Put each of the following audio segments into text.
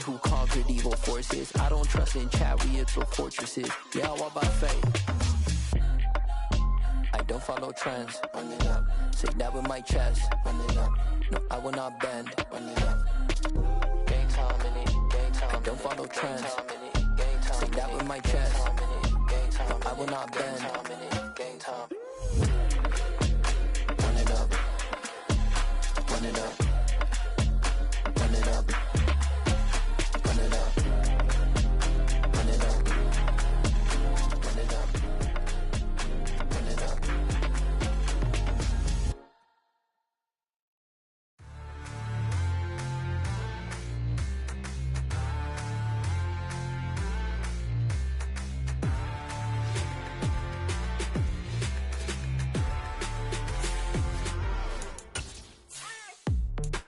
who conquered evil forces. I don't trust in chariots or fortresses. Yeah, I walk by faith. I don't follow trends. Run it up. Say that with my chest. Run it up. No, I will not bend. Run it up. Gang time in it. Gang time. I don't follow trends. Say that with my chest. No, I will not bend. Gang time. Run it up. Run it up. Run it up. Run it up. Run it up. Run it up. Run it up.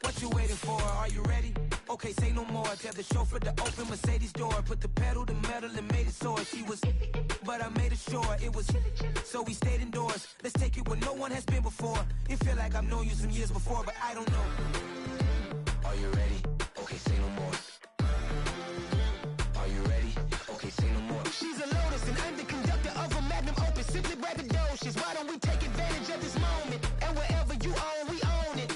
What you waiting for? Are you ready? Okay, say no more. Tell the chauffeur to open Mercedes door. Put the pedal to metal and made it soar. She was, but I made it sure it was. So we stayed indoors. Let's take it where no one has been before. It feel like I've known you some years before, but I don't know. Are you ready? Okay, say no more. Are you ready? Okay, say no more. She's a Lotus and I'm the conductor of a Magnum Opus. Simply braggadocious. Why don't we take advantage of this moment? And wherever you own, we own it.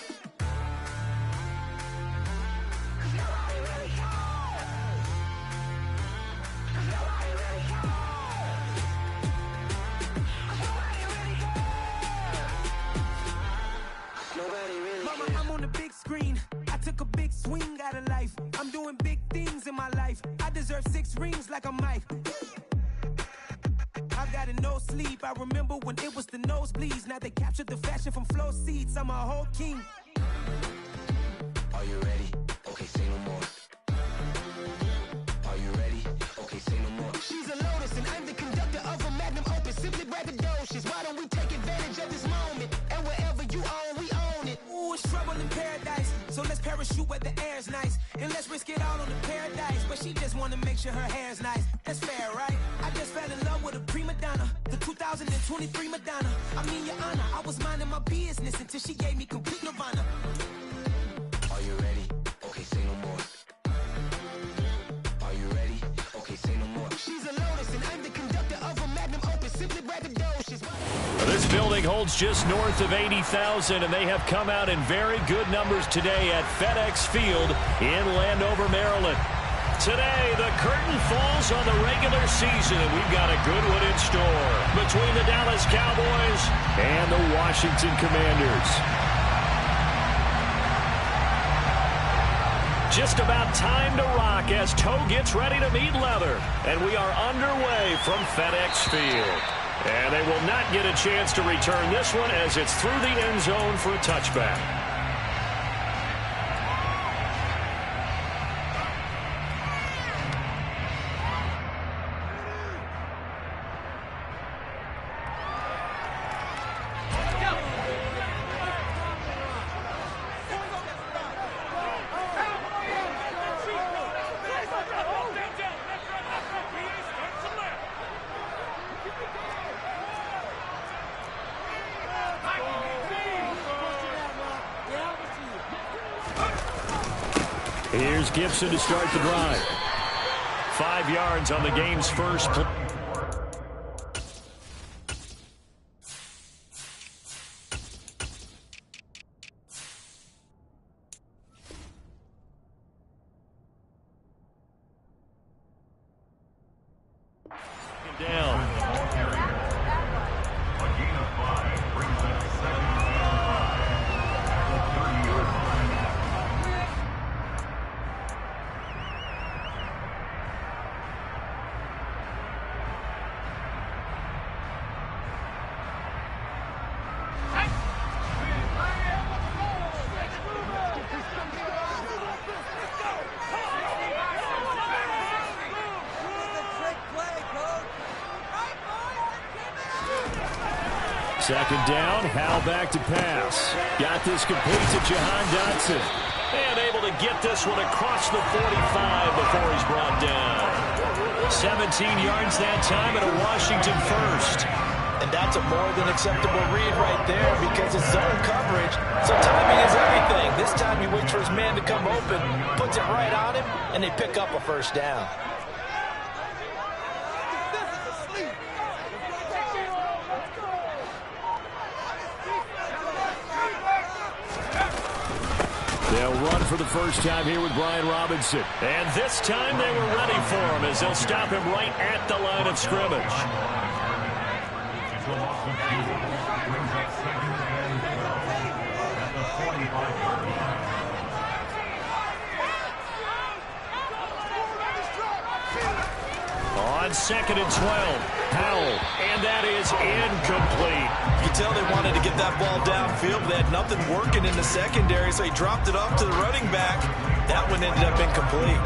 Mama, I'm on the big screen. I took a big swing out of life. I'm doing big things in my life. I deserve 6 rings like I'm Mike. I got no sleep. I remember when it was the nosebleeds. Now they captured the fashion from flow seats. I'm a whole king. Are you ready? Okay, say no more. Are you ready? Okay, say no more. She's a Lotus and I'm the conductor of a Magnum Opus. Simply braggadocious. Why don't we take advantage of this moment? And wherever you own, we own it. Ooh, it's trouble in paradise. So let's parachute where the air's nice. And let's risk it all on the paradise. But she just wanna make sure her hair's nice. That's fair, right? I just fell in love with a prima donna. The 2023 Madonna. I mean, your honor, I was minding my business until she gave me complete nirvana. Are you ready? Okay, say no more. Are you ready? Okay, say no more. She's a Lotus and I'm the conductor of a Magnum Opus. Simply braggadocious. This building holds just north of 80,000, and they have come out in very good numbers today at FedEx Field in Landover, Maryland. Today, the curtain falls on the regular season, and we've got a good one in store between the Dallas Cowboys and the Washington Commanders. Just about time to rock as toe gets ready to meet leather, and we are underway from FedEx Field. And they will not get a chance to return this one as it's through the end zone for a touchback. Here's Gibson to start the drive. 5 yards on the game's first play. Down. Second down, Hal back to pass. Got this complete to Jahan Dotson. And able to get this one across the 45 before he's brought down. 17 yards that time and a Washington first. And that's a more than acceptable read right there because it's zone coverage, so timing is everything. This time he waits for his man to come open, puts it right on him, and they pick up a first down. They'll run for the first time here with Brian Robinson. And this time they were ready for him as they'll stop him right at the line of scrimmage. On 2nd and 12, Powell, and that is incomplete. You can tell they wanted to get that ball downfield, but they had nothing working in the secondary, so he dropped it off to the running back. That one ended up incomplete.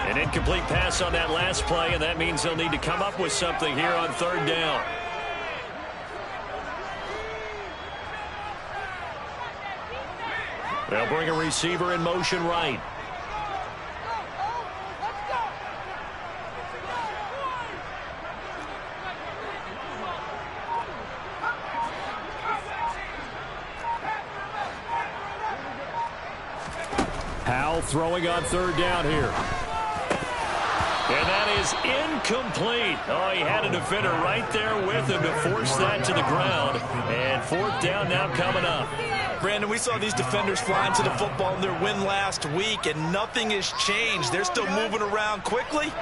An incomplete pass on that last play, and that means they'll need to come up with something here on 3rd down. They'll bring a receiver in motion right. Powell throwing on 3rd down here. And that is incomplete. Oh, he had a defender right there with him to force that to the ground. And 4th down now coming up. Brandon, we saw these defenders flying to the football in their win last week, and nothing has changed. They're still moving around quickly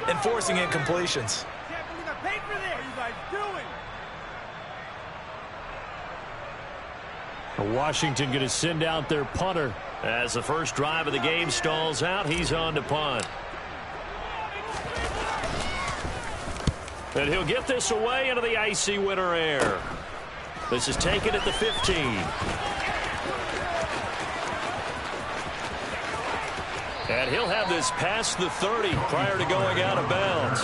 and forcing incompletions. Washington going to send out their punter. As the first drive of the game stalls out, he's on to punt. And he'll get this away into the icy winter air. This is taken at the 15. And he'll have this past the 30 prior to going out of bounds.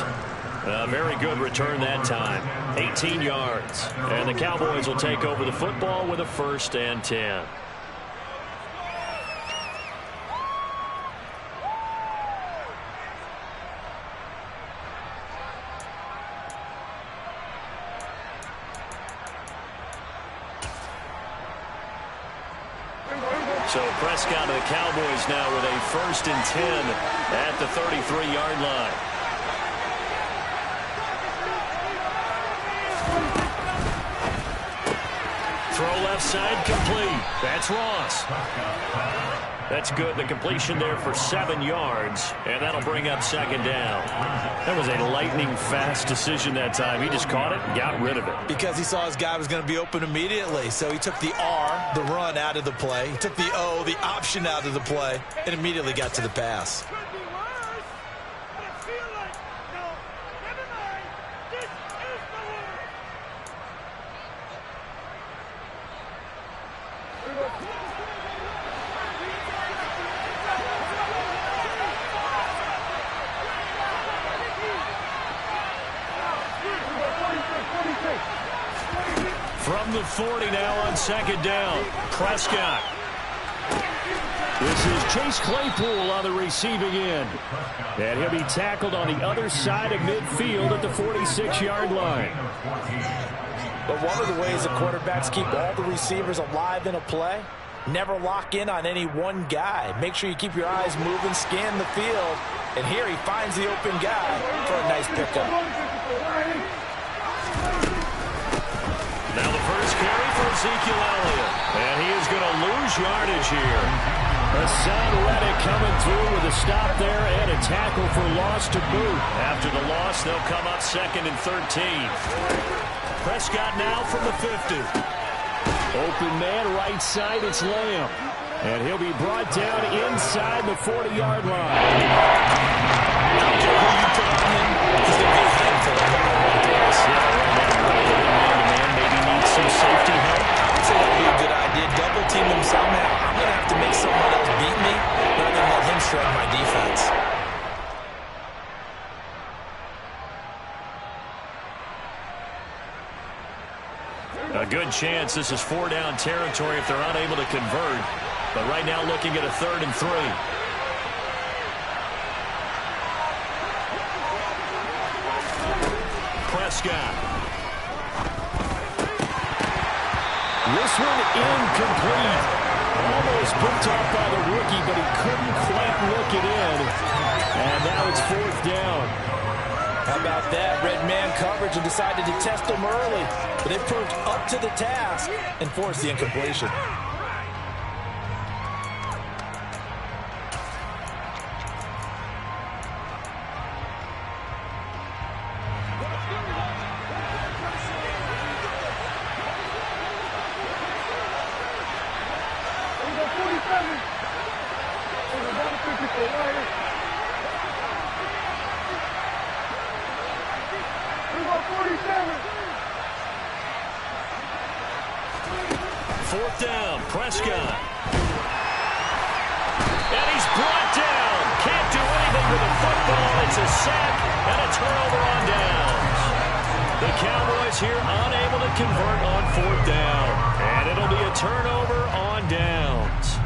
A very good return that time. 18 yards. And the Cowboys will take over the football with a 1st and 10. So Prescott of the Cowboys now with a 1st and 10 at the 33-yard line. Throw left side complete. That's Ross. That's good. The completion there for 7 yards, and that'll bring up 2nd down. That was a lightning-fast decision that time. He just caught it and got rid of it. Because he saw his guy was going to be open immediately, so he took the R, the run, out of the play. He took the O, the option, out of the play, and immediately got to the pass. From the 40 now on 2nd down. Prescott. This is Chase Claypool on the receiving end. And he'll be tackled on the other side of midfield at the 46-yard line. But one of the ways that quarterbacks keep all the receivers alive in a play, never lock in on any one guy. Make sure you keep your eyes moving, scan the field. And here he finds the open guy for a nice pickup. Now the first carry for Ezekiel Elliott. And he is going to lose yardage here. Hassan Reddick coming through with a stop there and a tackle for loss to boot. After the loss, they'll come up 2nd and 13. Prescott now from the 50. Open man right side, it's Lamb. And he'll be brought down inside the 40-yard line. I don't care who you put on him, he's going to be a handful of Yes, man-to-man, maybe needs some safety help. I'd say that would be a good idea. Double team him somehow. I'm going to have to make someone else beat me rather than let him shred my defense. A good chance this is 4-down territory if they're unable to convert. But right now looking at a 3rd and 3. Prescott. This one incomplete. Almost picked off by the rookie, but he couldn't quite look it in. And now it's 4th down. How about that? Red man coverage and decided to test him early. But they proved up to the task and forced the incompletion. Fourth down, Prescott. And he's brought down. Can't do anything with the football. It's a sack and a turnover on downs. The Cowboys here unable to convert on 4th down. And it'll be a turnover on downs.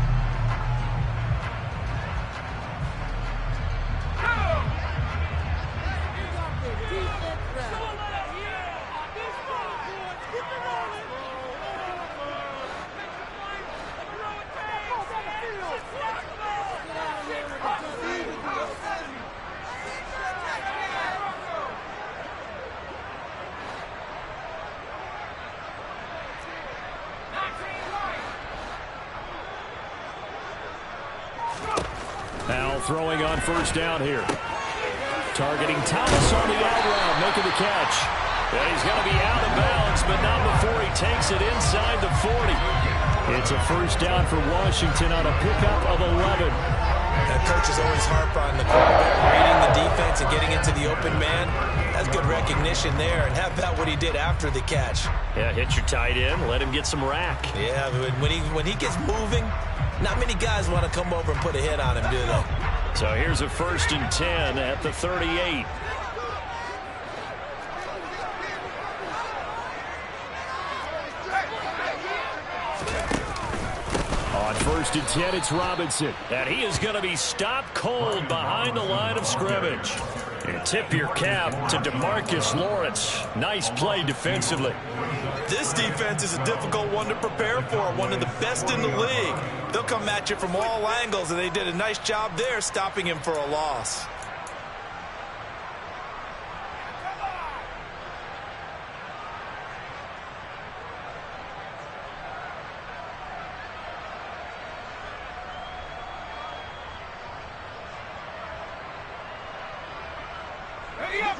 Now throwing on 1st down here. Targeting Thomas on the out route, making the catch. And he's going to be out of bounds, but not before he takes it inside the 40. It's a 1st down for Washington on a pickup of 11. That coach is always harp on the quarterback reading the defense and getting into the open man. That's good recognition there. And how about what he did after the catch? Yeah, hit your tight end, let him get some rack. Yeah, when he gets moving, not many guys want to come over and put a hit on him, do they? So here's a 1st and 10 at the 38. On 1st and 10, it's Robinson. And he is going to be stopped cold behind the line of scrimmage. And tip your cap to DeMarcus Lawrence. Nice play defensively. This defense is a difficult one to prepare for, one of the best in the league. They'll come at you from all angles, and they did a nice job there stopping him for a loss.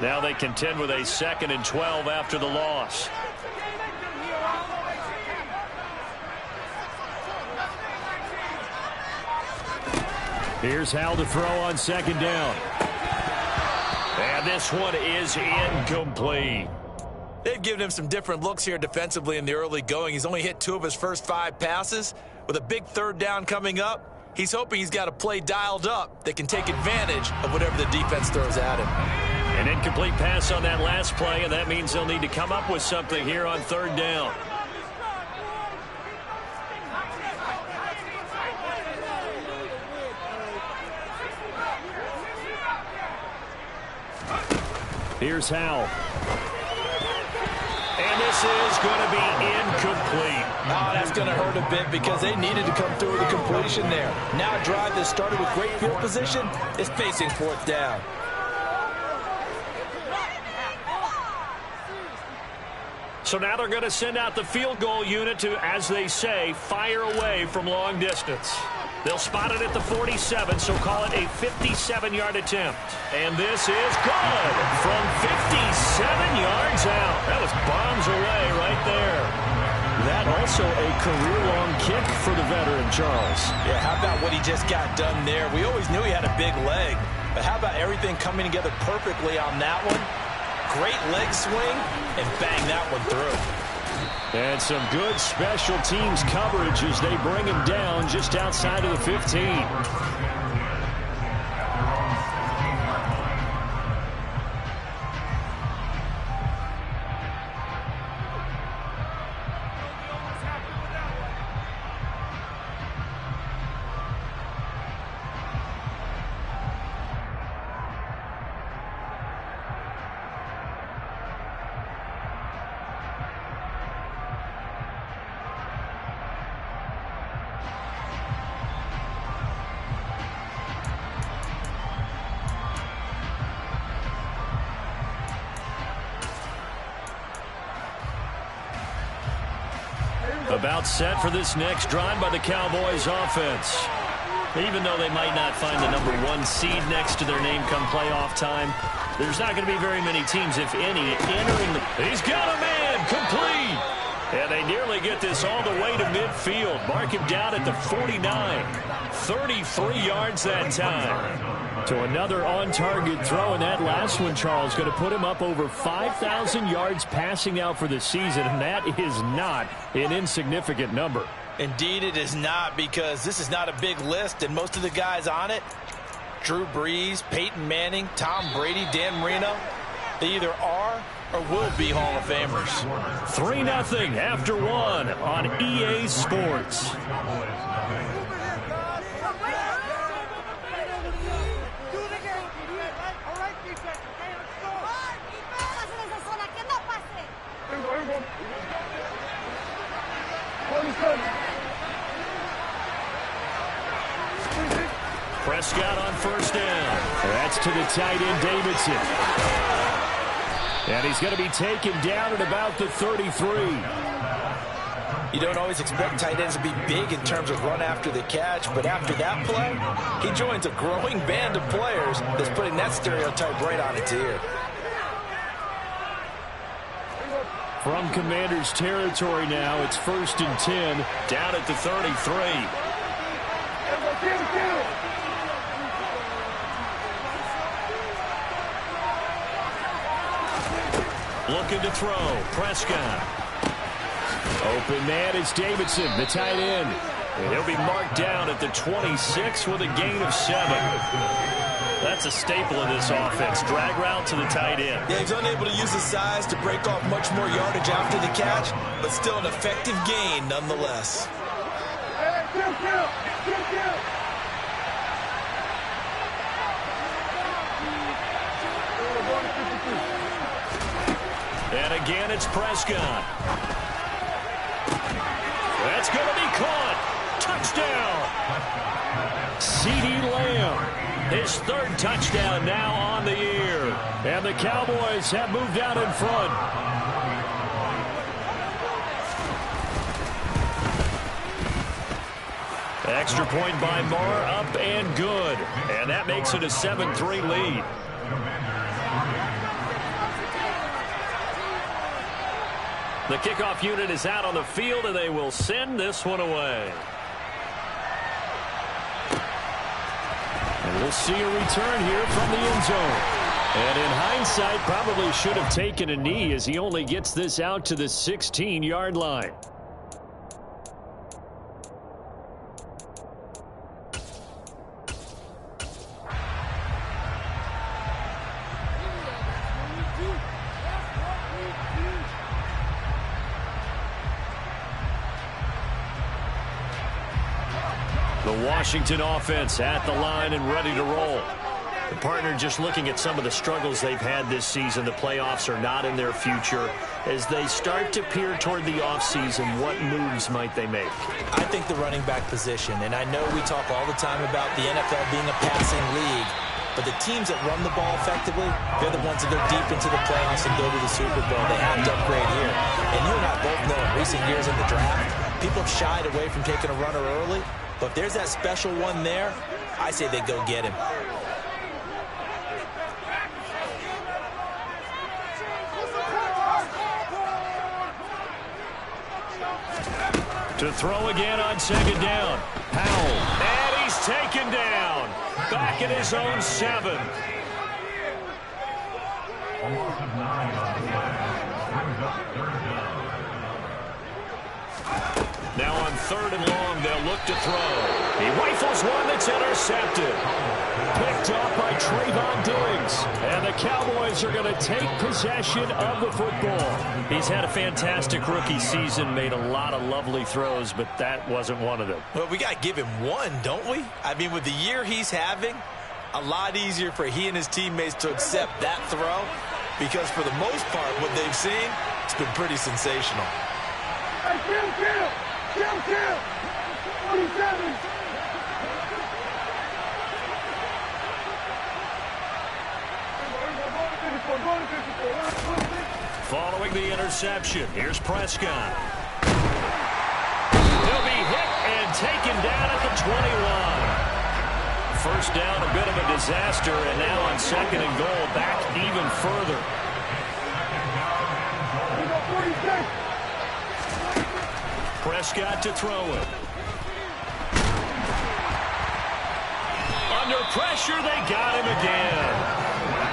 Now they contend with a 2nd and 12 after the loss. Here's Hal to throw on 2nd down. And this one is incomplete. They've given him some different looks here defensively in the early going. He's only hit 2 of his first 5 passes. With a big 3rd down coming up, he's hoping he's got a play dialed up that can take advantage of whatever the defense throws at him. An incomplete pass on that last play, and that means they'll need to come up with something here on 3rd down. Here's Howell. And this is going to be incomplete. Oh, that's going to hurt a bit because they needed to come through with a completion there. Now a drive that started with great field position is facing 4th down. So now they're going to send out the field goal unit to, as they say, fire away from long distance. They'll spot it at the 47, so call it a 57-yard attempt. And this is good from 57 yards out. That was bombs away right there. That also a career-long kick for the veteran, Charles. Yeah, how about what he just got done there? We always knew he had a big leg, but how about everything coming together perfectly on that one? Great leg swing, and bang that one through. And some good special teams coverage as they bring him down just outside of the 15. About set for this next drive by the Cowboys offense. Even though they might not find the number 1 seed next to their name come playoff time, there's not going to be very many teams, if any, entering the... He's got a man, complete! And they nearly get this all the way to midfield. Mark him down at the 49. 33 yards that time. So another on-target throw, and that last one, Charles, going to put him up over 5,000 yards passing out for the season, and that is not an insignificant number. Indeed it is not, because this is not a big list, and most of the guys on it, Drew Brees, Peyton Manning, Tom Brady, Dan Marino, they either are or will be Hall of Famers. 3-0 after 1 on EA Sports. Prescott on first down. That's to the tight end, Davidson. And he's going to be taken down at about the 33. You don't always expect tight ends to be big in terms of run after the catch, but after that play, he joins a growing band of players that's putting that stereotype right on its ear. From Commanders territory now, it's 1st and 10, down at the 33. Looking to throw, Prescott. Open man is Davidson, the tight end. And he'll be marked down at the 26 with a gain of 7. That's a staple of this offense. Drag route to the tight end. Yeah, he's unable to use his size to break off much more yardage after the catch, but still an effective gain nonetheless. And again, it's Prescott. That's going to be caught. Touchdown. CeeDee Lamb, his 3rd touchdown now on the year. And the Cowboys have moved out in front. Extra point by Marr, up and good. And that makes it a 7-3 lead. The kickoff unit is out on the field, and they will send this one away. And we'll see a return here from the end zone. And in hindsight, probably should have taken a knee as he only gets this out to the 16-yard line. The Washington offense at the line and ready to roll. The partner just looking at some of the struggles they've had this season. The playoffs are not in their future. As they start to peer toward the offseason, what moves might they make? I think the running back position, and I know we talk all the time about the NFL being a passing league, but the teams that run the ball effectively, they're the ones that go deep into the playoffs and go to the Super Bowl. They have to upgrade here. And you and I both know in recent years in the draft, people have shied away from taking a runner early. But if there's that special one there, I say they go get him. To throw again on 2nd down. Powell. And he's taken down. Back at his own 7. Now on 3rd and long, they'll look to throw. He rifles one that's intercepted. Picked up by Trayvon Diggs. And the Cowboys are going to take possession of the football. He's had a fantastic rookie season, made a lot of lovely throws, but that wasn't one of them. Well, we got to give him one, don't we? I mean, with the year he's having, a lot easier for he and his teammates to accept that throw, because for the most part, what they've seen, it's been pretty sensational. Hey, kill! 47! Following the interception, here's Prescott. taken down at the 21. First down, a bit of a disaster, and now on 2nd and goal, back even further. Prescott to throw it. Under pressure, they got him again.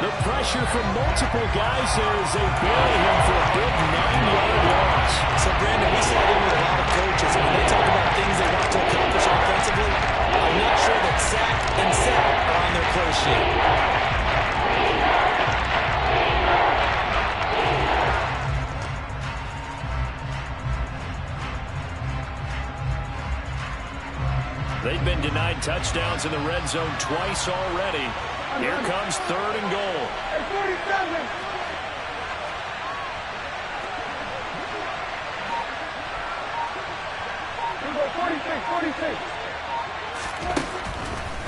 The pressure from multiple guys here as they bury him for a big 9-yard loss. So, Brandon, we saw it with a lot of coaches. When they talk about things they want to accomplish offensively, I'm not sure that sack and sack are on their play sheet. They've been denied touchdowns in the red zone twice already. Here comes 3rd and goal.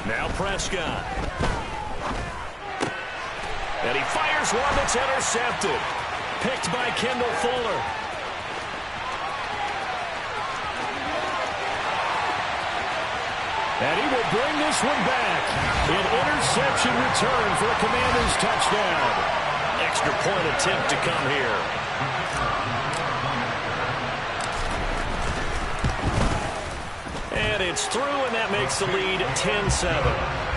Now Prescott. And he fires one that's intercepted. Picked by Kendall Fuller. And he will bring this one back. An interception return for a Commanders touchdown. Extra point attempt to come here. And it's through, and that makes the lead 10-7.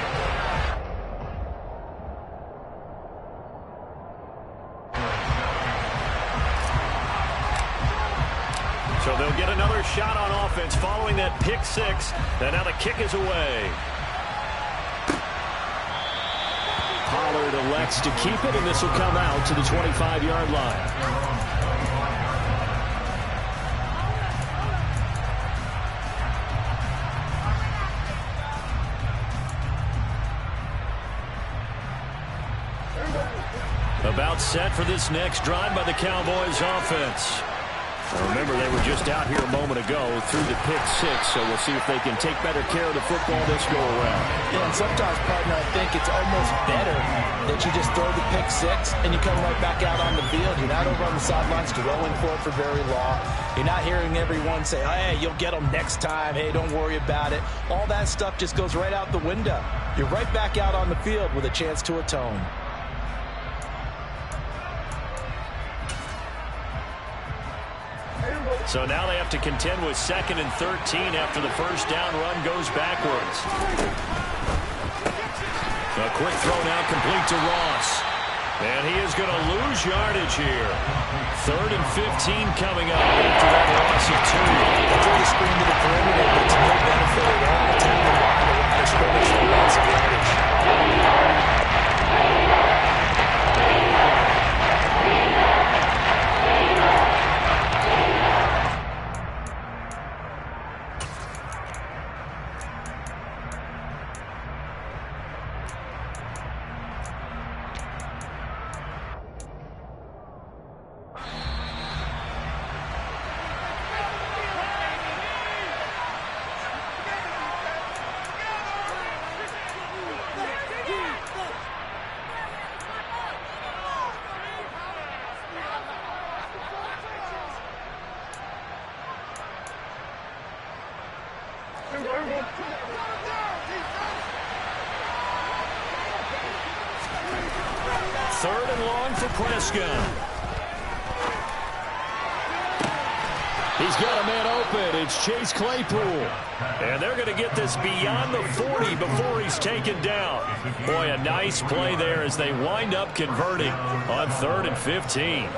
So they'll get another shot on offense following that pick six. And now the kick is away. Pollard elects to keep it, and this will come out to the 25-yard line. About set for this next drive by the Cowboys offense. Remember, they were just out here a moment ago through the pick six, so we'll see if they can take better care of the football this go-around. Yeah, and sometimes, partner, I think it's almost better that you just throw the pick six and you come right back out on the field. You're not over on the sidelines dwelling for it for very long. You're not hearing everyone say, hey, you'll get them next time. Hey, don't worry about it. All that stuff just goes right out the window. You're right back out on the field with a chance to atone. So now they have to contend with 2nd and 13 after the first down run goes backwards. A quick throw now complete to Ross. And he is going to lose yardage here. 3rd and 15 coming up after that loss of 2. Through the screen to the perimeter, but to no benefit at all. Attack the line, the line of scrimmage for loss of yardage. Third and long for Prescott. He's got a man open. It's Chase Claypool. And they're going to get this beyond the 40 before he's taken down. Boy, a nice play there as they wind up converting on 3rd and 15.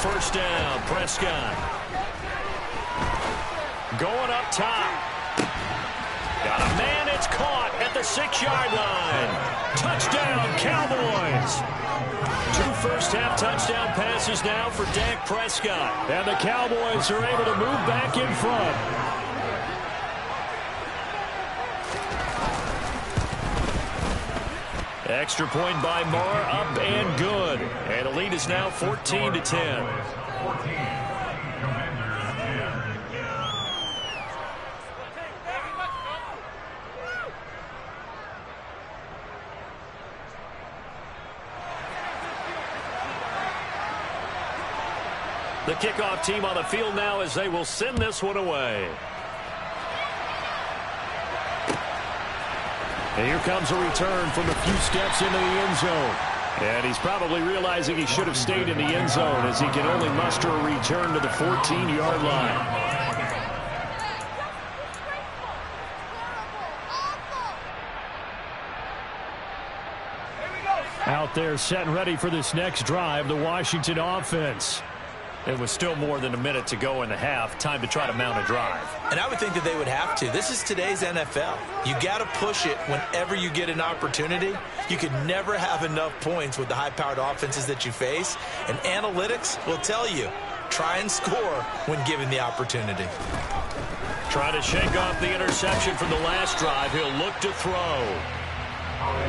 First down, Prescott. Going up top. Got a man, it's caught at the 6-yard line. Touchdown, Cowboys. 2 first-half touchdown passes now for Dak Prescott. And the Cowboys are able to move back in front. Extra point by Marr, up and good. And the lead is now 14-10. The kickoff team on the field now as they will send this one away. And here comes a return from a few steps into the end zone. And he's probably realizing he should have stayed in the end zone as he can only muster a return to the 14-yard line. Out there set and ready for this next drive, the Washington offense. It was still more than a minute to go in the half. Time to try to mount a drive. And I would think that they would have to. This is today's NFL. You got to push it whenever you get an opportunity. You can never have enough points with the high-powered offenses that you face. And analytics will tell you, try and score when given the opportunity. Trying to shake off the interception from the last drive. He'll look to throw.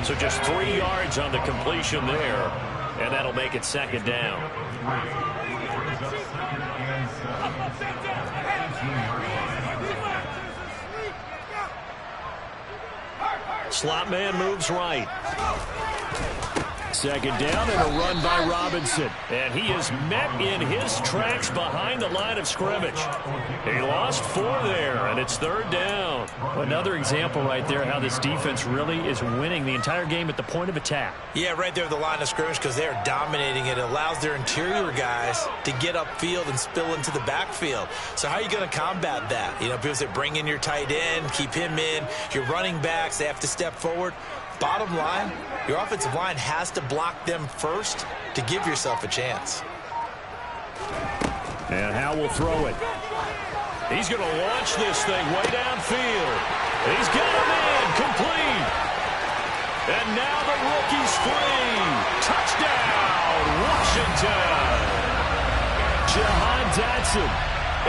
So just 3 yards on the completion there. And that'll make it second down. Slot man moves right. Second down and a run by Robinson. And he is met in his tracks behind the line of scrimmage. He lost 4 there, and it's third down. Another example right there how this defense really is winning the entire game at the point of attack. Yeah, right there at the line of scrimmage because they're dominating it. It allows their interior guys to get upfield and spill into the backfield. So how are you going to combat that? You know, people say bring in your tight end, keep him in. Your running backs, they have to step forward. Bottom line, your offensive line has to block them first to give yourself a chance. And Howe will throw it. He's going to launch this thing way downfield. He's got a man complete. And now the rookie's free. Touchdown, Washington. Jahan Dotson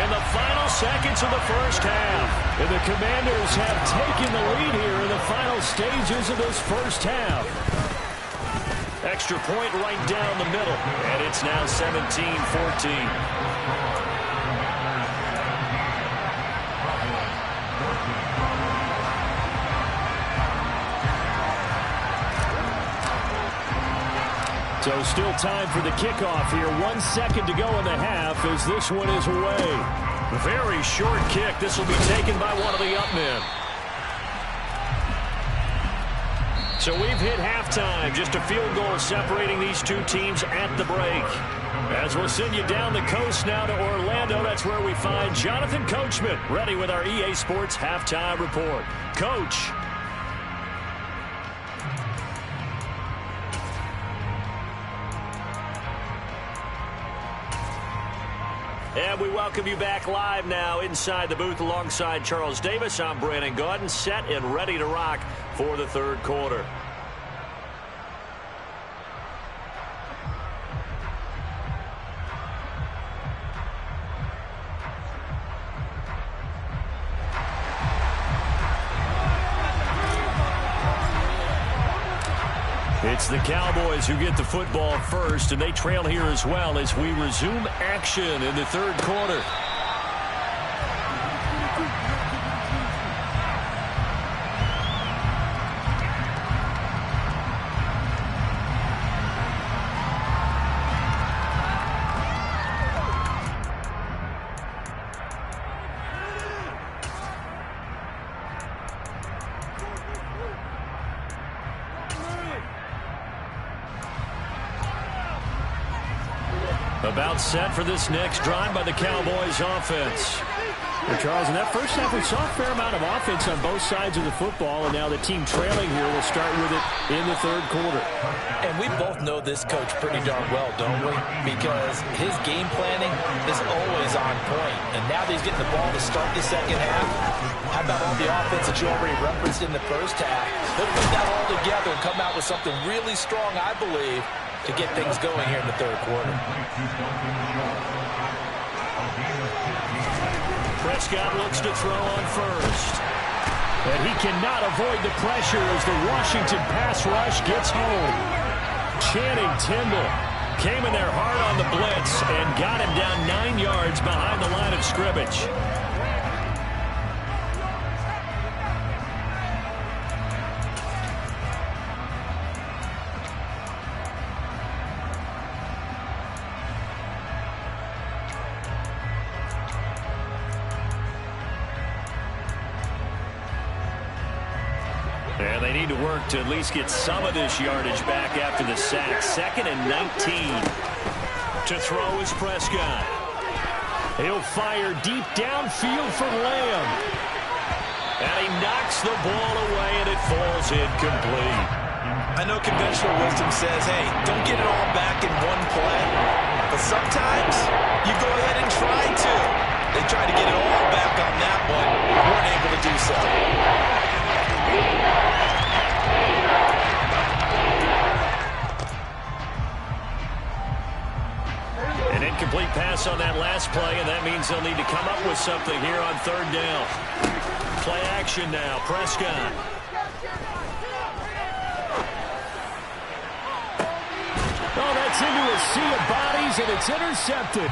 in the final seconds of the first half. And the Commanders have taken the lead here in the final stages of this first half. Extra point right down the middle. And it's now 17-14. So still time for the kickoff here. 1 second to go in the half as this one is away. Very short kick. This will be taken by one of the up men. So we've hit halftime. Just a field goal separating these two teams at the break. As we'll send you down the coast now to Orlando, that's where we find Jonathan Coachman ready with our EA Sports Halftime Report. Coach. And we welcome you back live now inside the booth alongside Charles Davis. I'm Brandon Gaudin, set and ready to rock for the third quarter. It's the Cowboys who get the football first, and they trail here as well as we resume action in the third quarter. About set for this next drive by the Cowboys offense. Well, Charles, in that first half, we saw a fair amount of offense on both sides of the football, and now the team trailing here will start with it in the third quarter. And we both know this coach pretty darn well, don't we? Because his game planning is always on point. And now that he's getting the ball to start the second half, how about all the offense that you already referenced in the first half? He'll put that all together and come out with something really strong, I believe, to get things going here in the third quarter. Prescott looks to throw on first. And he cannot avoid the pressure as the Washington pass rush gets home. Channing Tindall came in there hard on the blitz and got him down 9 yards behind the line of scrimmage. And they need to work to at least get some of this yardage back after the sack. 2nd and 19. To throw is Prescott. He'll fire deep downfield for Lamb. And he knocks the ball away, and it falls incomplete. I know conventional wisdom says, hey, don't get it all back in one play. But sometimes you go ahead and try to. They tried to get it all back on that one. Weren't able to do so. An incomplete pass on that last play, and that means they'll need to come up with something here on 3rd down. Play action now, Prescott. Oh, that's into a sea of bodies, and it's intercepted.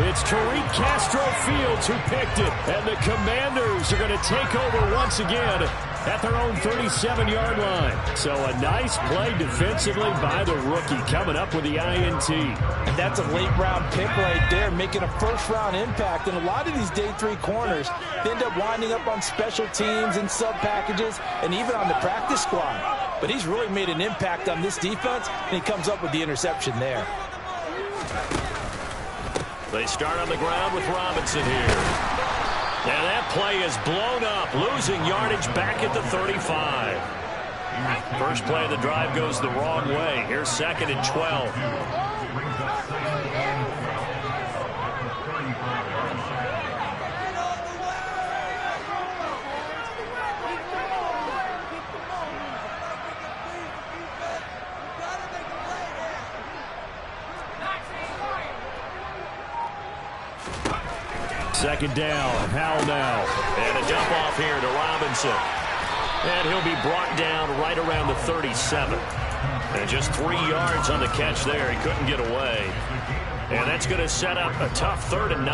It's Tariq Castro Fields who picked it, and the Commanders are going to take over once again at their own 37-yard line. So a nice play defensively by the rookie, coming up with the INT. And that's a late-round pick right there, making a first-round impact. And a lot of these day 3 corners end up winding up on special teams and sub-packages and even on the practice squad. But he's really made an impact on this defense, and he comes up with the interception there. They start on the ground with Robinson here. And that play is blown up, losing yardage back at the 35. First play of the drive goes the wrong way. Here's 2nd and 12. Second down, Howell now. And a dump off here to Robinson. And he'll be brought down right around the 37. And just 3 yards on the catch there. He couldn't get away. And that's going to set up a tough 3rd and 9.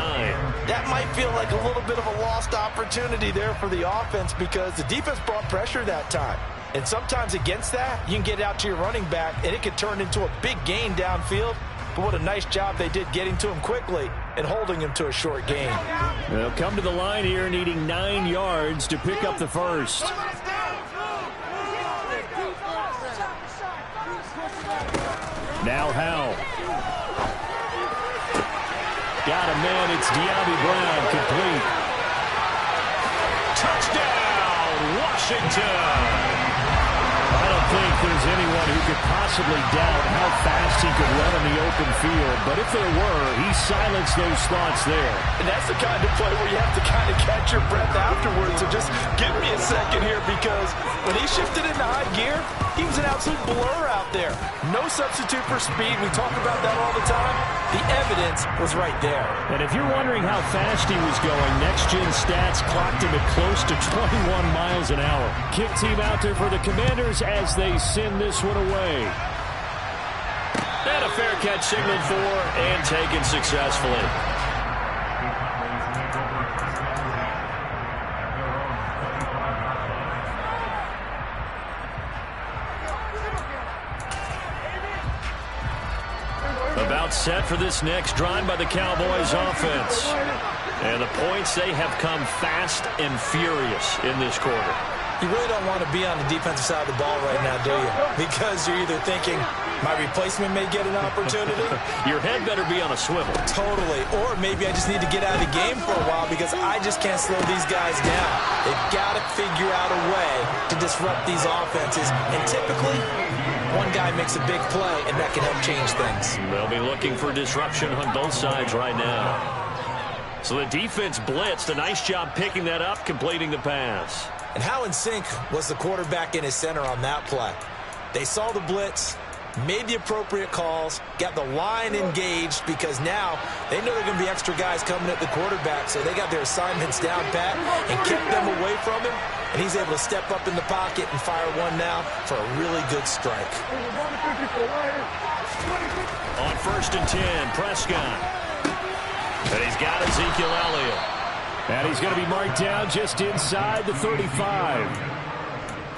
That might feel like a little bit of a lost opportunity there for the offense because the defense brought pressure that time. And sometimes against that, you can get out to your running back, and it can turn into a big gain downfield. But what a nice job they did getting to him quickly and holding him to a short gain. They'll come to the line here needing 9 yards to pick up the first. Now Howell. Got a man. It's De'Ami Brown, complete. Touchdown, Washington. I don't think there's anyone who could possibly doubt how fast he could run in the open field. But if there were, he silenced those thoughts there. And that's the kind of play where you have to kind of catch your breath afterwards. So just give me a second here because when he shifted into high gear, he was an absolute blur out there. No substitute for speed. We talk about that all the time. The evidence was right there. And if you're wondering how fast he was going, next-gen stats clocked him at close to 21 miles an hour. Kick team out there for the Commanders as they send this one away. And a fair catch signaled for and taken successfully. About set for this next drive by the Cowboys offense. And the points, they have come fast and furious in this quarter. You really don't want to be on the defensive side of the ball right now, do you? Because you're either thinking, my replacement may get an opportunity. Your head better be on a swivel. Totally. Or maybe I just need to get out of the game for a while because I just can't slow these guys down. They've got to figure out a way to disrupt these offenses. And typically, one guy makes a big play, and that can help change things. They'll be looking for disruption on both sides right now. So the defense blitzed. A nice job picking that up, completing the pass. And how in sync was the quarterback in his center on that play? They saw the blitz, made the appropriate calls, got the line engaged because now they know there are going to be extra guys coming at the quarterback, so they got their assignments down pat and kept them away from him, and he's able to step up in the pocket and fire one now for a really good strike. On 1st and 10, Prescott. And he's got Ezekiel Elliott. And he's going to be marked down just inside the 35.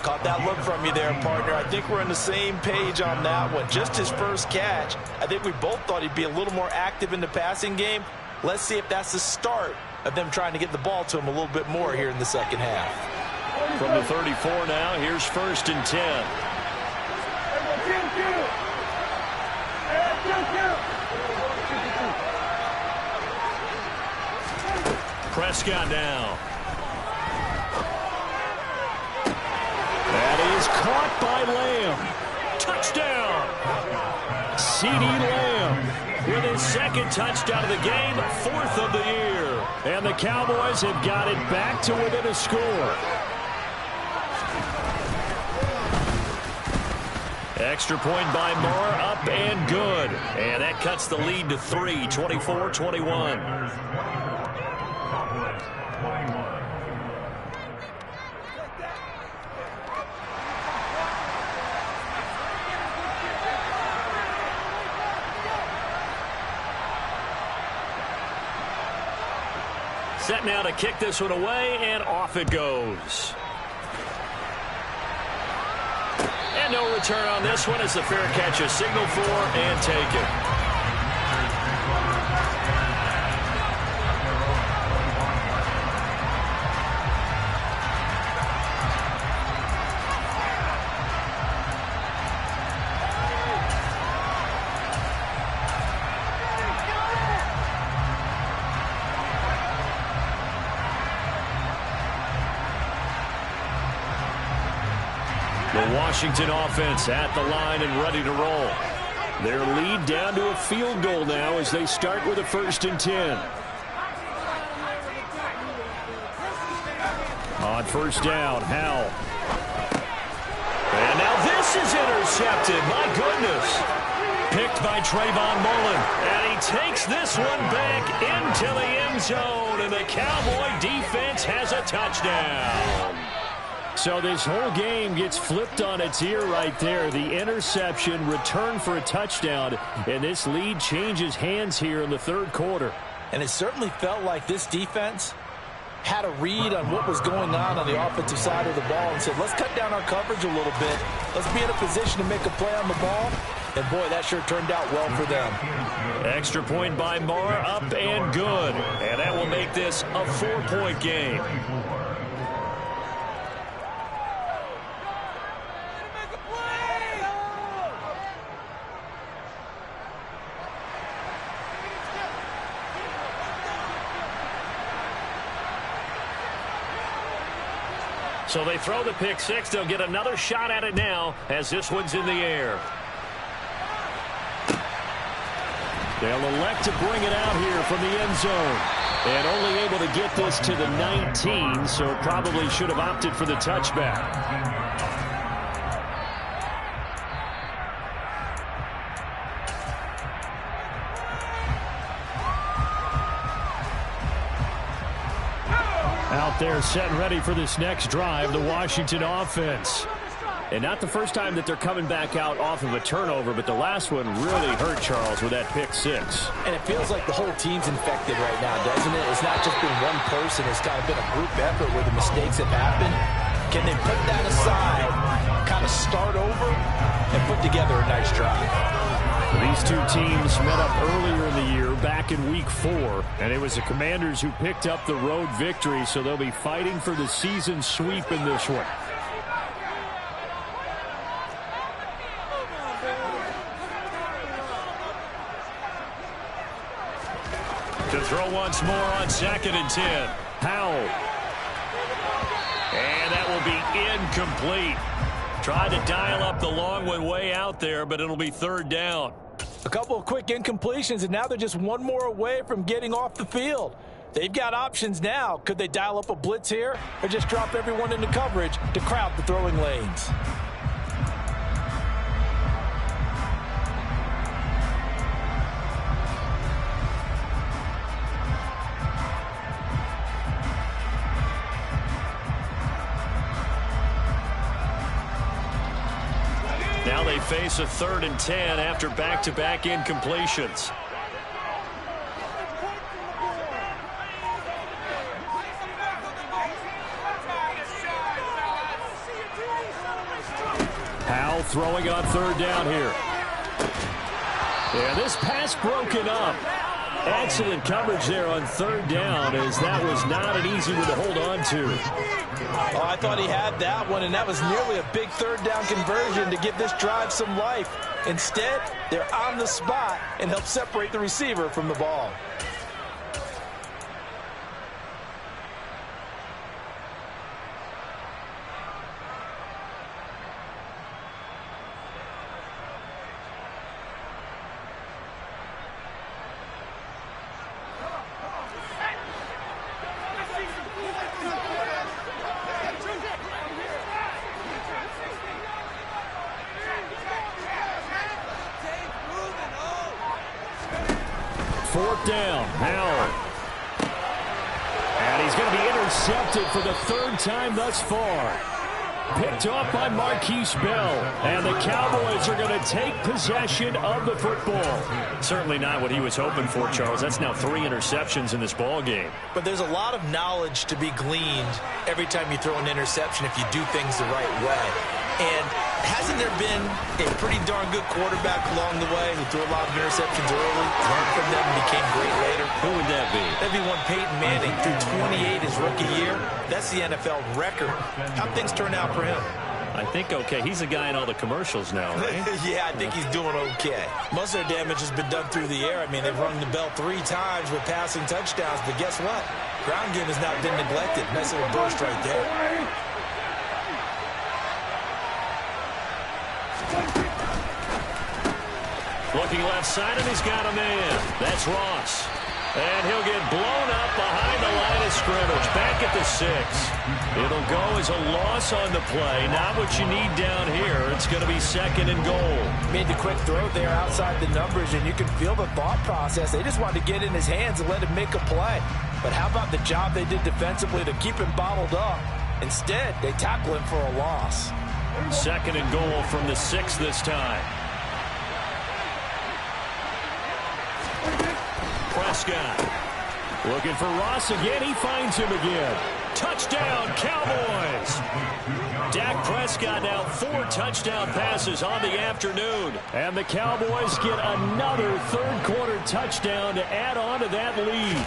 Caught that look from you there, partner. I think we're on the same page on that one. Just his first catch. I think we both thought he'd be a little more active in the passing game. Let's see if that's the start of them trying to get the ball to him a little bit more here in the second half. From the 34 now, here's 1st and 10. Prescott now. That is caught by Lamb. Touchdown! CeeDee Lamb with his 2nd touchdown of the game, 4th of the year. And the Cowboys have got it back to within a score. Extra point by Moore, up and good. And that cuts the lead to 3, 24-21. Set now to kick this one away, and off it goes. And no return on this one as the fair catch is signaled for and taken. The Washington offense at the line and ready to roll. Their lead down to a field goal now as they start with a 1st and 10. On 1st down, Howell. And now this is intercepted. My goodness. Picked by Trayvon Mullen. And he takes this one back into the end zone. And the Cowboy defense has a touchdown. So this whole game gets flipped on its ear right there. The interception, return for a touchdown, and this lead changes hands here in the 3rd quarter. And it certainly felt like this defense had a read on what was going on the offensive side of the ball and said, let's cut down our coverage a little bit. Let's be in a position to make a play on the ball. And, boy, that sure turned out well for them. Extra point by Moore, up and good. And that will make this a 4-point game. So they throw the pick 6. They'll get another shot at it now as this one's in the air. They'll elect to bring it out here from the end zone. And only able to get this to the 19, so probably should have opted for the touchback. Out there set and ready for this next drive, the Washington offense. And not the first time that they're coming back out off of a turnover, but the last one really hurt Charles with that pick 6. And it feels like the whole team's infected right now, doesn't it? It's not just been one person. It's kind of been a group effort where the mistakes have happened. Can they put that aside, kind of start over, and put together a nice drive? These two teams met up earlier in the year, back in Week 4, and it was the Commanders who picked up the road victory, so they'll be fighting for the season sweep in this one. To throw once more on 2nd and 10. Howell. And that will be incomplete. Tried to dial up the long one way out there, but it'll be 3rd down. A couple of quick incompletions, and now they're just one more away from getting off the field. They've got options now. Could they dial up a blitz here or just drop everyone into coverage to crowd the throwing lanes? Now they face a 3rd and 10 after back-to-back incompletions. Howell throwing on 3rd down here. Yeah, this pass broken up. Excellent coverage there on third down, as that was not an easy one to hold on to. Oh, I thought he had that one, and that was nearly a big third down conversion to give this drive some life. Instead, they're on the spot and help separate the receiver from the ball. Fourth down, Howell. And he's going to be intercepted for the third time thus far. Picked off by Marquise Bell. And the Cowboys are going to take possession of the football. Certainly not what he was hoping for, Charles. That's now 3 interceptions in this ball game. But there's a lot of knowledge to be gleaned every time you throw an interception if you do things the right way. And hasn't there been a pretty darn good quarterback along the way who threw a lot of interceptions early, learned from them, and became great later? Who would that be? That'd be one Peyton Manning, threw 28 his rookie year. That's the NFL record. How'd things turn out for him? I think okay. He's the guy in all the commercials now, right? Yeah, I think he's doing okay. Most of their damage has been done through the air. I mean, they've rung the bell 3 times with passing touchdowns, but guess what? Ground game has not been neglected. Nice little burst right there. Looking left side, and he's got a man. That's Ross. And he'll get blown up behind the line of scrimmage. Back at the 6. It'll go as a loss on the play. Not what you need down here. It's going to be 2nd and goal. Made the quick throw there outside the numbers, and you can feel the thought process. They just wanted to get in his hands and let him make a play. But how about the job they did defensively to keep him bottled up? Instead, they tackle him for a loss. 2nd and goal from the 6 this time. Prescott looking for Ross again. He finds him again. Touchdown, Cowboys. Dak Prescott now 4 touchdown passes on the afternoon. And the Cowboys get another third-quarter touchdown to add on to that lead.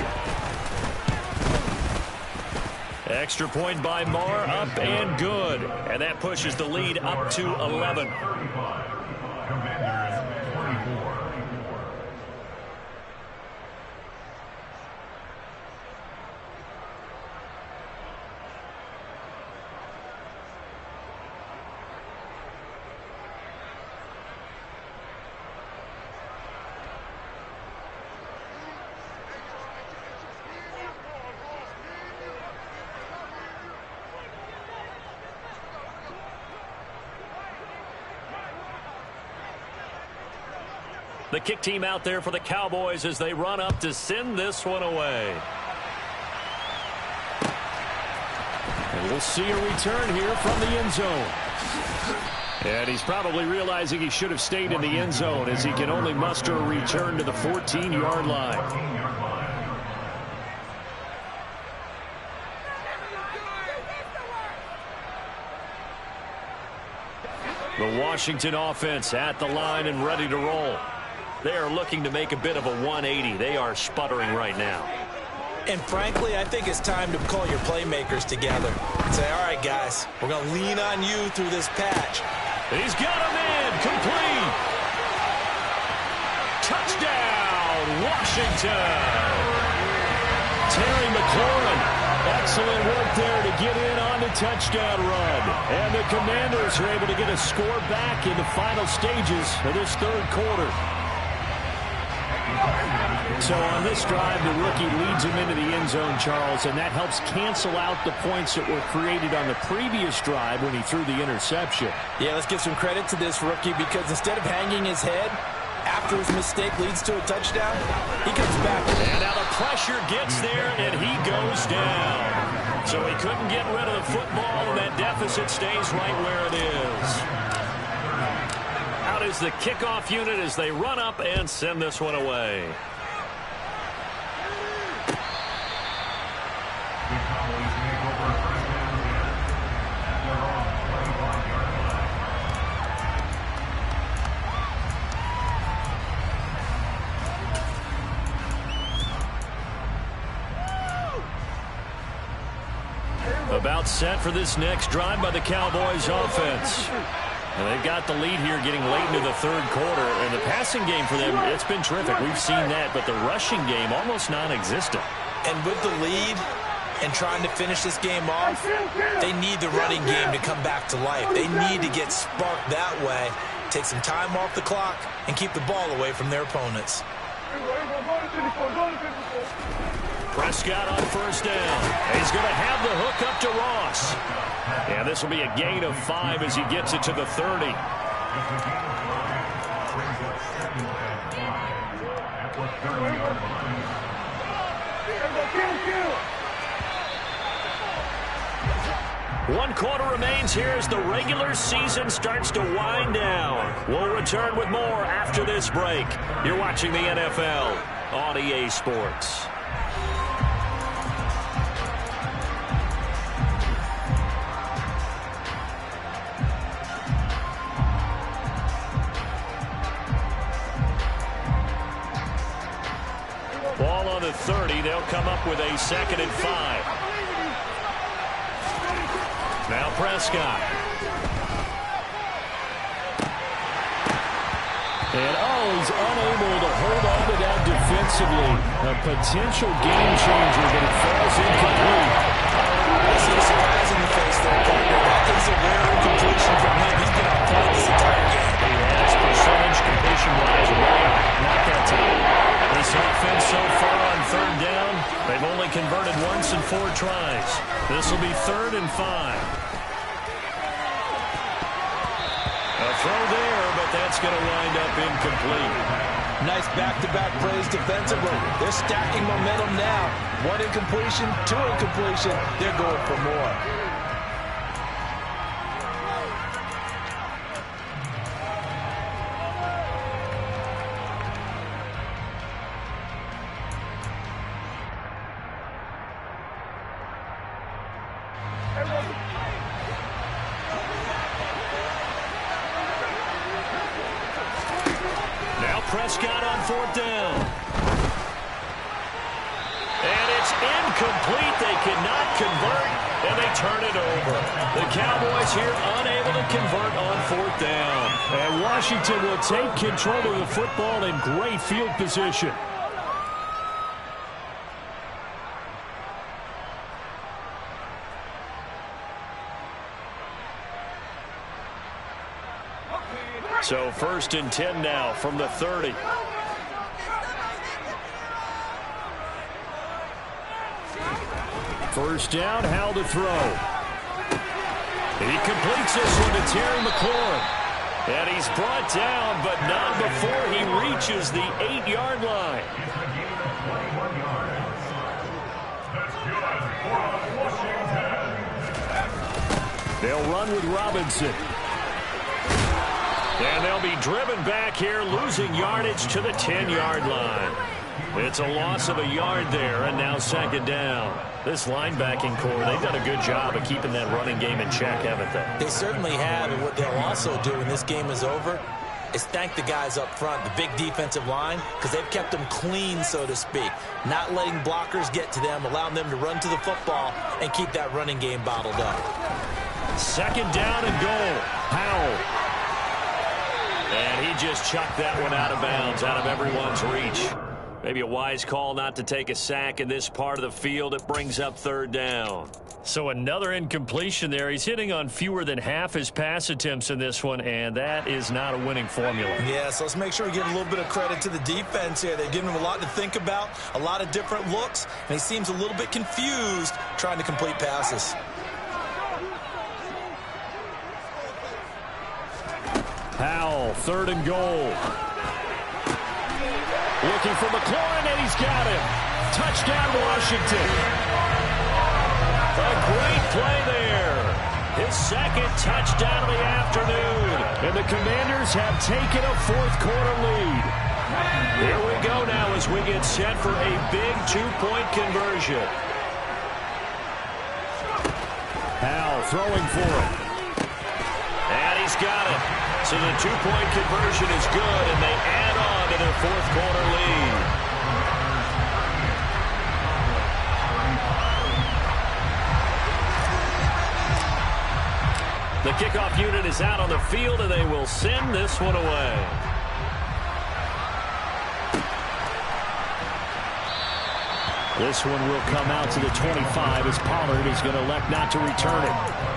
Extra point by Marr, up and good. And that pushes the lead up to 11. The kick team out there for the Cowboys as they run up to send this one away. And we'll see a return here from the end zone. And he's probably realizing he should have stayed in the end zone as he can only muster a return to the 14-yard line. The Washington offense at the line and ready to roll. They are looking to make a bit of a 180. They are sputtering right now. And frankly, I think it's time to call your playmakers together and say, all right, guys, we're going to lean on you through this patch. He's got a man, complete. Touchdown, Washington. Terry McLaurin, excellent work there to get in on the touchdown run. And the Commanders are able to get a score back in the final stages of this third quarter. So on this drive, the rookie leads him into the end zone, Charles, and that helps cancel out the points that were created on the previous drive when he threw the interception. Yeah, let's give some credit to this rookie because instead of hanging his head after his mistake leads to a touchdown, he comes back. And now the pressure gets there, and he goes down. So he couldn't get rid of the football, and that deficit stays right where it is. Out is the kickoff unit as they run up and send this one away. About set for this next drive by the Cowboys offense. And they've got the lead here getting late into the third quarter. And the passing game for them, it's been terrific. We've seen that. But the rushing game, almost non-existent. And with the lead and trying to finish this game off, they need the running game to come back to life. They need to get sparked that way, take some time off the clock, and keep the ball away from their opponents. Prescott on first down. He's going to have the hook up to Ross. And this will be a gain of 5 as he gets it to the 30. One quarter remains here as the regular season starts to wind down. We'll return with more after this break. You're watching the NFL on EA Sports. Ball on the 30. They'll come up with a 2nd and 5. Now Prescott. And he's unable to hold on to that defensively. A potential game changer, but it falls incomplete. I see a surprise in the face there, partner. That is a rare completion from him. He's been on point this entire game. He has percentage completion-wise way not that time. This offense so far on third down, they've only converted once in 4 tries. This will be 3rd and 5. A throw there, but that's going to wind up incomplete. Nice back-to-back plays defensively. They're stacking momentum now. 1 incompletion, 2 incompletion. They're going for more. Prescott on 4th down. And it's incomplete. They cannot convert, and they turn it over. The Cowboys here unable to convert on 4th down. And Washington will take control of the football in great field position. So 1st and 10 now from the 30. First down, Howell to throw. He completes this one to Terry McLaurin. And he's brought down, but not before he reaches the 8-yard line. They'll run with Robinson. And they'll be driven back here, losing yardage to the 10-yard line. It's a loss of a yard there, and now 2nd down. This linebacking core, they've done a good job of keeping that running game in check, haven't they? They certainly have, and what they'll also do when this game is over is thank the guys up front, the big defensive line, because they've kept them clean, so to speak. Not letting blockers get to them, allowing them to run to the football and keep that running game bottled up. 2nd down and goal. Howell. And he just chucked that one out of bounds, out of everyone's reach. Maybe a wise call not to take a sack in this part of the field. It brings up 3rd down. So another incompletion there. He's hitting on fewer than half his pass attempts in this one, and that is not a winning formula. Yeah, so let's make sure we give a little bit of credit to the defense here. They've given him a lot to think about, a lot of different looks, and he seems a little bit confused trying to complete passes. Howell, 3rd and goal. Looking for McLaurin, and he's got him. Touchdown, Washington. A great play there. His 2nd touchdown of the afternoon. And the Commanders have taken a 4th quarter lead. Here we go now as we get set for a big 2-point conversion. Howell throwing for it. And he's got it. So the 2-point conversion is good, and they add on to their 4th quarter lead. The kickoff unit is out on the field, and they will send this one away. This one will come out to the 25 as Pollard is going to elect not to return it.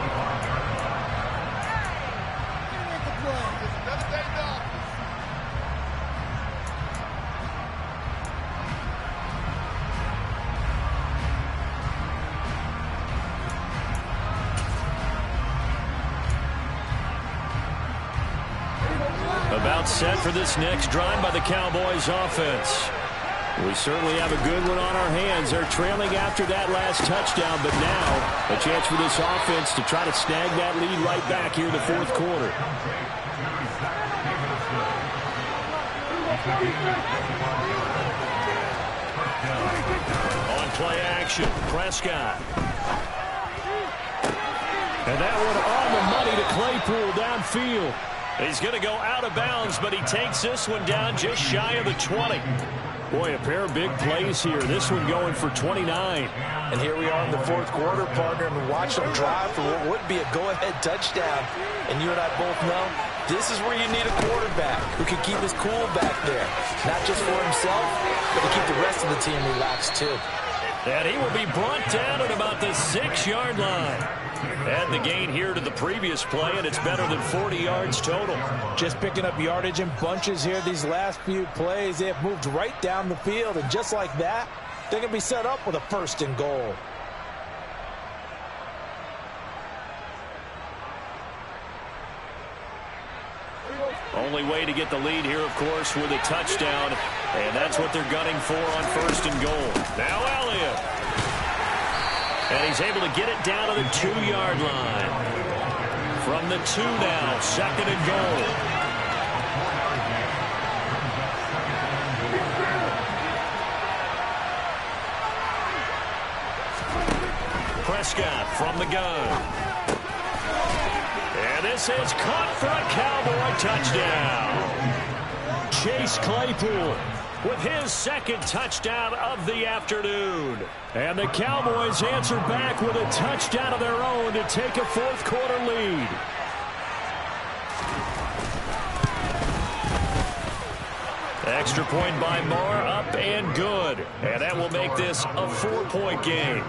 About set for this next drive by the Cowboys offense. We certainly have a good one on our hands. They're trailing after that last touchdown, but now a chance for this offense to try to snag that lead right back here in the fourth quarter. On play action, Prescott. And that one on the money to Claypool downfield. He's going to go out of bounds, but he takes this one down just shy of the 20. Boy, a pair of big plays here. This one going for 29. And here we are in the fourth quarter, partner, and watch them drive for what would be a go-ahead touchdown. And you and I both know this is where you need a quarterback who can keep his cool back there. Not just for himself, but to keep the rest of the team relaxed, too. And he will be brought down at about the 6-yard line. Add the gain here to the previous play, and it's better than 40 yards total. Just picking up yardage in bunches here these last few plays. They have moved right down the field, and just like that, they're going to be set up with a 1st and goal. Only way to get the lead here, of course, with a touchdown, and that's what they're gunning for on 1st and goal. Now Elliott. And he's able to get it down to the 2-yard line. From the 2 now, 2nd and goal. Prescott from the gun. And this is caught for a Cowboy touchdown. Chase Claypool with his 2nd touchdown of the afternoon. And the Cowboys answer back with a touchdown of their own to take a fourth quarter lead. Extra point by Marr, up and good. And that will make this a 4-point game.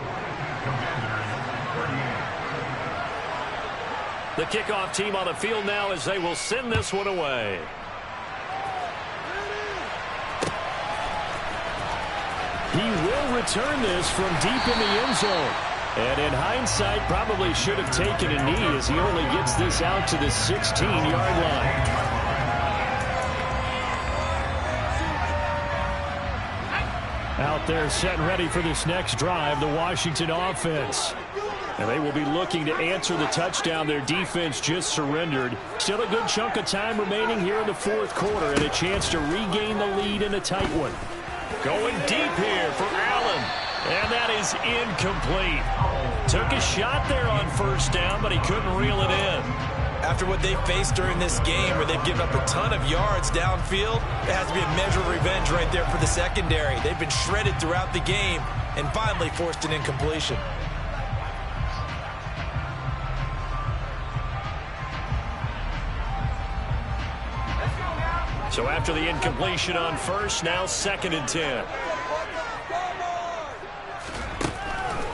The kickoff team on the field now as they will send this one away. He will return this from deep in the end zone. And in hindsight, probably should have taken a knee as he only gets this out to the 16-yard line. Out there set and ready for this next drive, the Washington offense. And they will be looking to answer the touchdown their defense just surrendered. Still a good chunk of time remaining here in the fourth quarter and a chance to regain the lead in a tight one. Going deep here for Allen. And that is incomplete. Took a shot there on 1st down, but he couldn't reel it in. After what they faced during this game where they've given up a ton of yards downfield, it has to be a measure of revenge right there for the secondary. They've been shredded throughout the game and finally forced an incompletion. So after the incompletion on 1st, now 2nd and 10.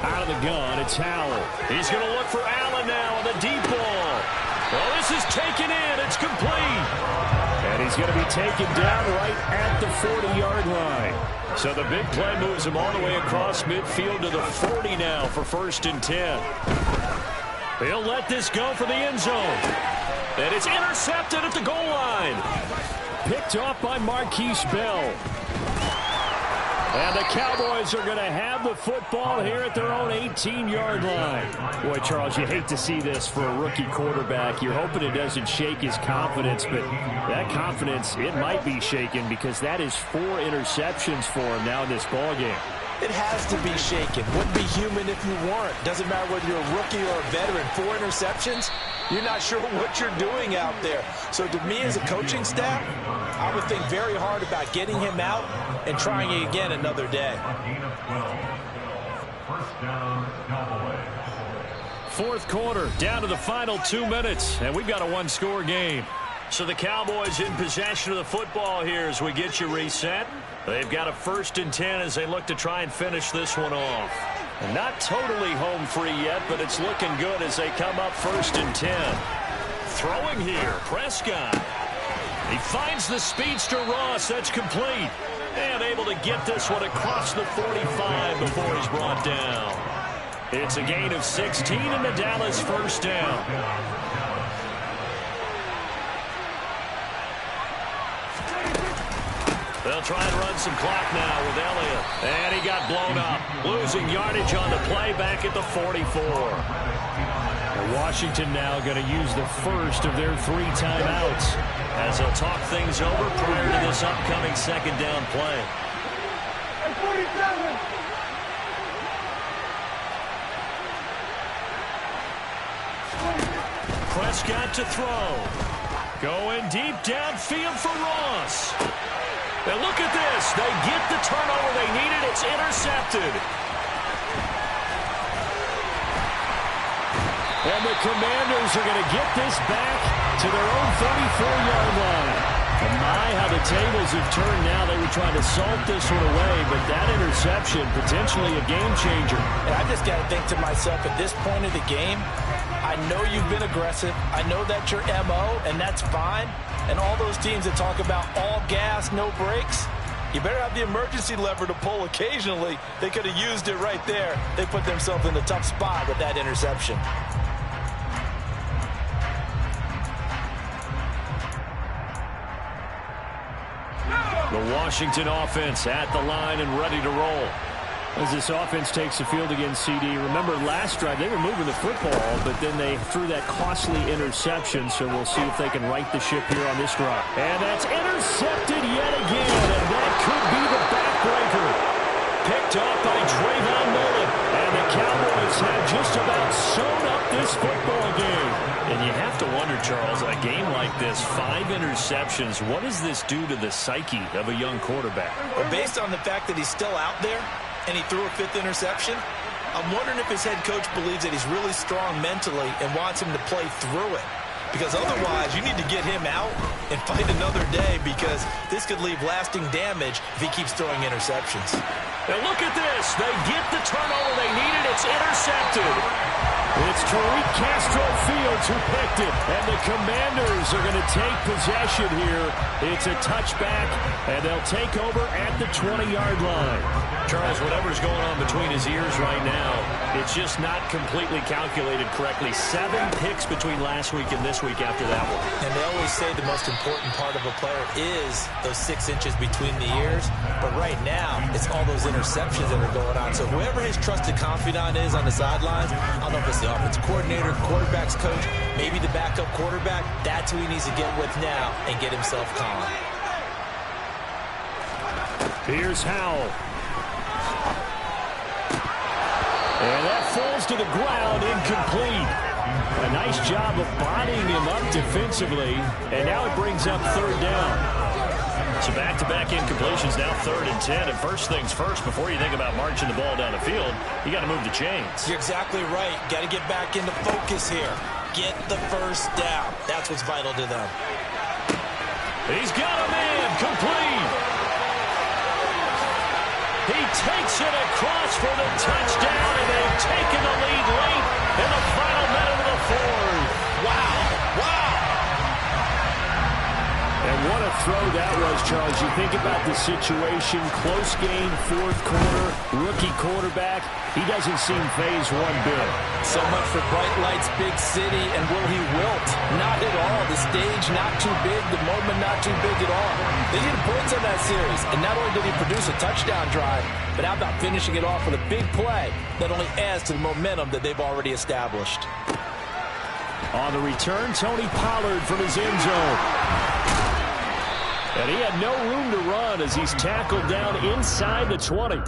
Out of the gun, it's Howell. He's going to look for Allen now on the deep ball. Well, this is taken in. It's complete. And he's going to be taken down right at the 40-yard line. So the big play moves him all the way across midfield to the 40 now for 1st and 10. He'll let this go for the end zone. And it's intercepted at the goal line. Picked off by Marquise Bell. And the Cowboys are going to have the football here at their own 18-yard line. Boy, Charles, you hate to see this for a rookie quarterback. You're hoping it doesn't shake his confidence, but that confidence, it might be shaken because that is 4 interceptions for him now in this ballgame. It has to be shaken. Wouldn't be human if you weren't. Doesn't matter whether you're a rookie or a veteran. 4 interceptions, you're not sure what you're doing out there. So to me as a coaching staff, I would think very hard about getting him out and trying it again another day. Fourth quarter, down to the final 2 minutes, and we've got a one-score game. So the Cowboys in possession of the football here as we get you reset. They've got a 1st and 10 as they look to try and finish this one off. And not totally home free yet, but it's looking good as they come up 1st and 10. Throwing here, Prescott. He finds the speedster Ross. That's complete. And able to get this one across the 45 before he's brought down. It's a gain of 16 and the Dallas 1st down. They'll try and run some clock now with Elliott. And he got blown up. Losing yardage on the play back at the 44. Washington now going to use the first of their 3 timeouts as they'll talk things over prior to this upcoming 2nd down play. Prescott to throw. Going deep downfield for Ross. And look at this. They get the turnover they needed. It's intercepted. And the Commanders are going to get this back to their own 34-yard line. And my, how the tables have turned now. They were trying to salt this one away, but that interception, potentially a game changer. And I just got to think to myself, at this point of the game, I know you've been aggressive. I know that's your MO, and that's fine. And all those teams that talk about all gas, no brakes, you better have the emergency lever to pull occasionally. They could have used it right there. They put themselves in a tough spot with that interception. The Washington offense at the line and ready to roll. As this offense takes the field against CD. Remember last drive, they were moving the football, but then they threw that costly interception, so we'll see if they can right the ship here on this drive. And that's intercepted yet again, and that could be the backbreaker. Picked up by Trayvon Mullen, and the Cowboys have just about sewn up this football game. And you have to wonder, Charles, a game like this, 5 interceptions, what does this do to the psyche of a young quarterback? Well, based on the fact that he's still out there, and he threw a 5th interception, I'm wondering if his head coach believes that he's really strong mentally and wants him to play through it. Because otherwise, you need to get him out and fight another day, because this could leave lasting damage if he keeps throwing interceptions. And look at this. They get the turnover they needed. It's intercepted. It's Tariq Castro Fields who picked it. And the Commanders are going to take possession here. It's a touchback, and they'll take over at the 20-yard line. Charles, whatever's going on between his ears right now, it's just not completely calculated correctly. 7 picks between last week and this week after that one. And they always say the most important part of a player is those 6 inches between the ears. But right now, it's all those interceptions that are going on. So whoever his trusted confidant is on the sidelines, I don't know if it's the offensive coordinator, quarterback's coach, maybe the backup quarterback, that's who he needs to get with now and get himself calm. Here's Howell. And that falls to the ground, incomplete. A nice job of bodying him up defensively, and now it brings up 3rd down. So back-to-back incompletions, now 3rd and 10. And first things first, before you think about marching the ball down the field, you got to move the chains. You're exactly right. Got to get back into focus here. Get the 1st down. That's what's vital to them. He's got a man, complete. He takes it across for the touchdown, and they've taken the lead late in the final minute of the 4th. Wow. Wow. And what a throw that was, Charles. You think about the situation, close game, 4th quarter, rookie quarterback. He doesn't seem phased one bit. So much for bright lights, big city, and will he wilt? Not at all. The stage not too big, the moment not too big at all. They did points on that series, and not only did he produce a touchdown drive, but how about finishing it off with a big play that only adds to the momentum that they've already established. On the return, Tony Pollard from his end zone. And he had no room to run as he's tackled down inside the 20.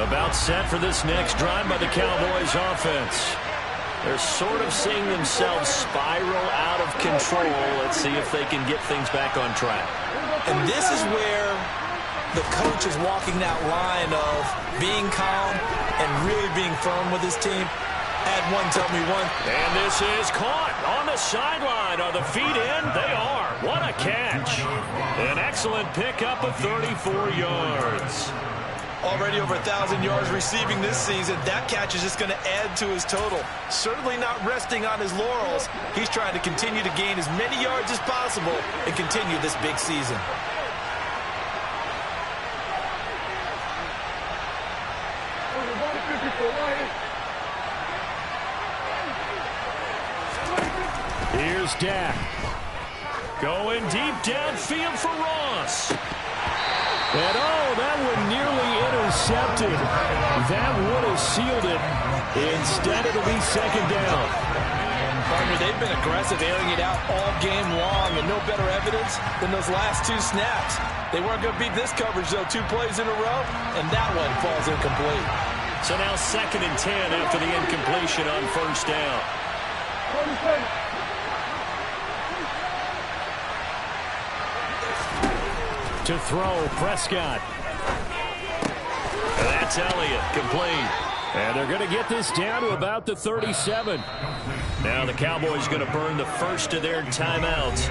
About set for this next drive by the Cowboys offense. They're sort of seeing themselves spiral out of control. Let's see if they can get things back on track. And this is where the coach is walking that line of being calm and really being firm with his team. Add one, tell me one. And this is caught on the sideline. Are the feet in? They are. What a catch. An excellent pickup of 34 yards. Already over 1,000 yards receiving this season. That catch is just going to add to his total. Certainly not resting on his laurels. He's trying to continue to gain as many yards as possible and continue this big season. Here's Dak. Going deep downfield for Ross. And that one nearly intercepted. That would have sealed it. Instead, it'll be second down. Partner, they've been aggressive, airing it out all game long, and no better evidence than those last two snaps. They weren't going to beat this coverage, though, 2 plays in a row, and that one falls incomplete. So now 2nd and 10 after the incompletion on first down. To throw, Prescott. That's Elliott, complete. And they're going to get this down to about the 37. Now the Cowboys going to burn the first of their timeouts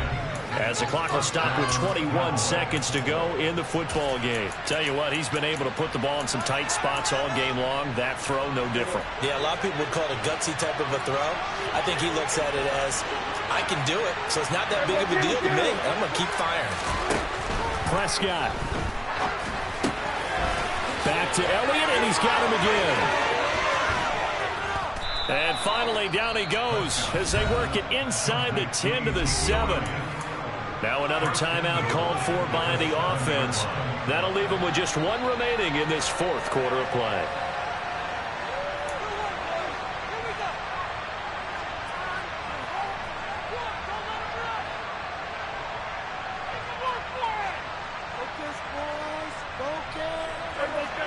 as the clock will stop with 21 seconds to go in the football game. Tell you what, he's been able to put the ball in some tight spots all game long. That throw, no different. Yeah, a lot of people would call it a gutsy type of a throw. I think he looks at it as, I can do it, so it's not that big of a deal to me. I'm going to keep firing. Prescott. Back to Elliott, and he's got him again. And finally, down he goes as they work it inside the 10 to the 7. Now another timeout called for by the offense. That'll leave them with just one remaining in this 4th quarter of play.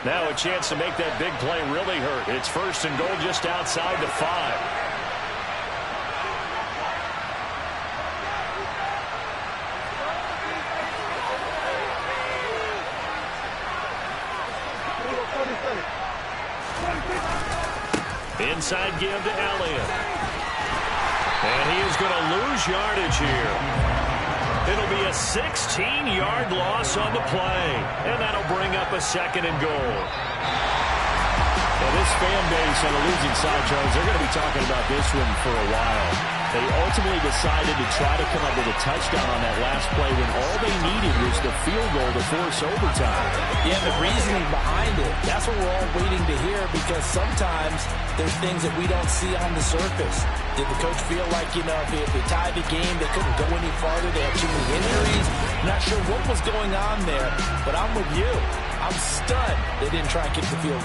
Now a chance to make that big play really hurt. It's 1st and goal just outside the 5. Inside give to Elliott. And he is going to lose yardage here. It'll be a 16-yard loss on the play. And that'll bring up a 2nd and goal. Well, this fan base on the losing side, Charles, they're going to be talking about this one for a while. They ultimately decided to try to come up with a touchdown on that last play when all they needed was the field goal to force overtime. Yeah, the reasoning behind it, that's what we're all waiting to hear, because sometimes there's things that we don't see on the surface. Did the coach feel like, if they tied the game, they couldn't go any farther? They had too many injuries. Not sure what was going on there, but I'm with you. I'm stunned they didn't try and kick the field goal.